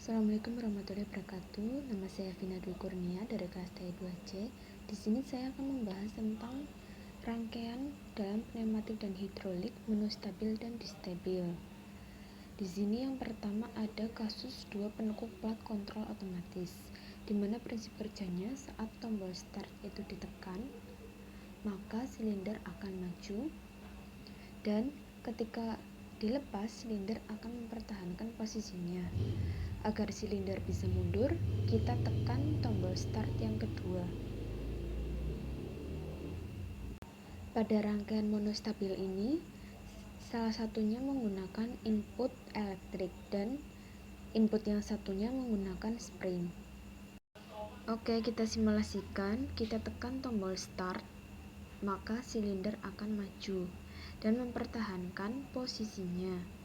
Assalamualaikum warahmatullahi wabarakatuh. Nama saya Vina Dwi Kurnia dari kelas T2C. Di sini saya akan membahas tentang rangkaian dalam pneumatik dan hidrolik monostabil dan distabil. Di sini yang pertama ada kasus dua penekuk plat kontrol otomatis, di mana prinsip kerjanya saat tombol start itu ditekan, maka silinder akan maju, dan ketika dilepas silinder akan mempertahankan posisinya. Agar silinder bisa mundur, kita tekan tombol start yang kedua. Pada rangkaian monostabil ini, salah satunya menggunakan input elektrik dan input yang satunya menggunakan spring. Oke, kita simulasikan. Kita tekan tombol start, maka silinder akan maju dan mempertahankan posisinya.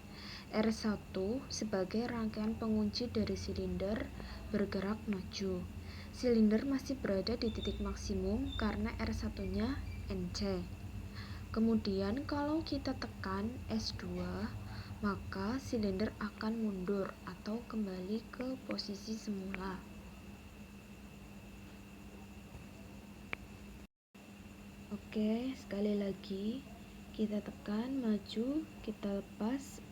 R1 sebagai rangkaian pengunci dari silinder bergerak maju. Silinder masih berada di titik maksimum karena R1-nya NC. Kemudian kalau kita tekan S2, maka silinder akan mundur atau kembali ke posisi semula. Oke, sekali lagi kita tekan maju, kita lepas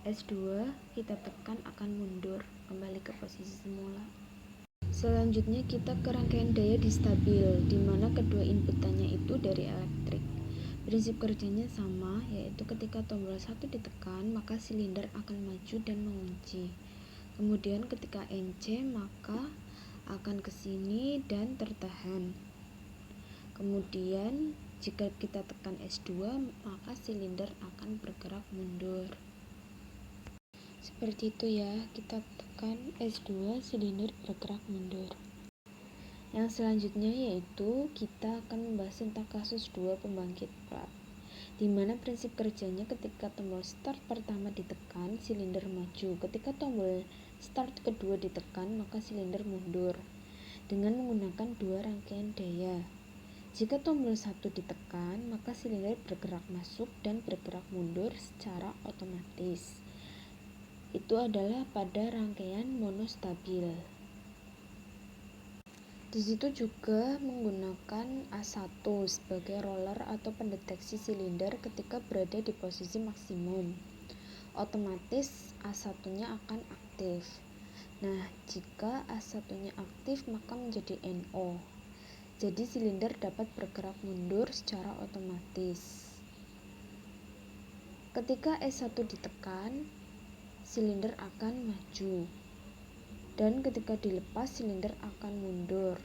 S2, kita tekan akan mundur kembali ke posisi semula. Selanjutnya kita ke rangkaian daya distabil, di mana kedua inputannya itu dari elektrik. Prinsip kerjanya sama, yaitu ketika tombol 1 ditekan, maka silinder akan maju dan mengunci. Kemudian ketika NC, maka akan ke sini dan tertahan. Kemudian jika kita tekan S2, maka silinder akan bergerak mundur. Seperti itu ya, kita tekan S2, silinder bergerak mundur. Yang selanjutnya yaitu kita akan membahas tentang kasus 2 pembangkit plat, di mana prinsip kerjanya ketika tombol start pertama ditekan, silinder maju. Ketika tombol start kedua ditekan, maka silinder mundur dengan menggunakan dua rangkaian daya. Jika tombol 1 ditekan, maka silinder bergerak masuk dan bergerak mundur secara otomatis. Itu adalah pada rangkaian monostabil. Di situ juga menggunakan A1 sebagai roller atau pendeteksi silinder ketika berada di posisi maksimum. Otomatis A1-nya akan aktif. Nah, jika A1-nya aktif maka menjadi NO. Jadi silinder dapat bergerak mundur secara otomatis. Ketika S1 ditekan, silinder akan maju, dan ketika dilepas silinder akan mundur.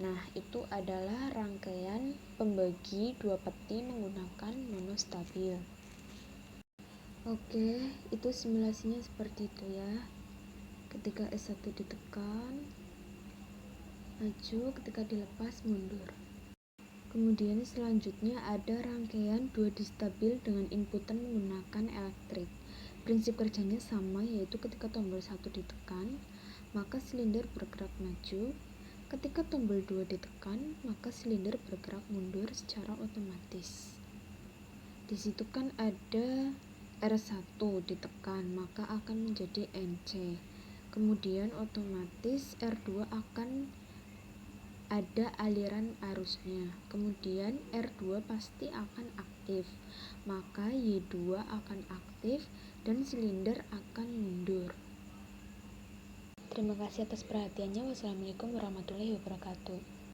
Nah, itu adalah rangkaian pembagi dua peti menggunakan monostabil. Oke, itu simulasinya seperti itu ya. Ketika S1 ditekan, maju, ketika dilepas mundur. Kemudian selanjutnya ada rangkaian dua distabil dengan inputan menggunakan elektrik. Prinsip kerjanya sama, yaitu ketika tombol 1 ditekan, maka silinder bergerak maju. Ketika tombol 2 ditekan, maka silinder bergerak mundur secara otomatis. Di situ kan ada R1 ditekan, maka akan menjadi NC. Kemudian otomatis R2 akan ada aliran arusnya. Kemudian R2 pasti akan aktif, maka Y2 akan aktif dan silinder akan mundur. Terima kasih atas perhatiannya. Wassalamualaikum warahmatullahi wabarakatuh.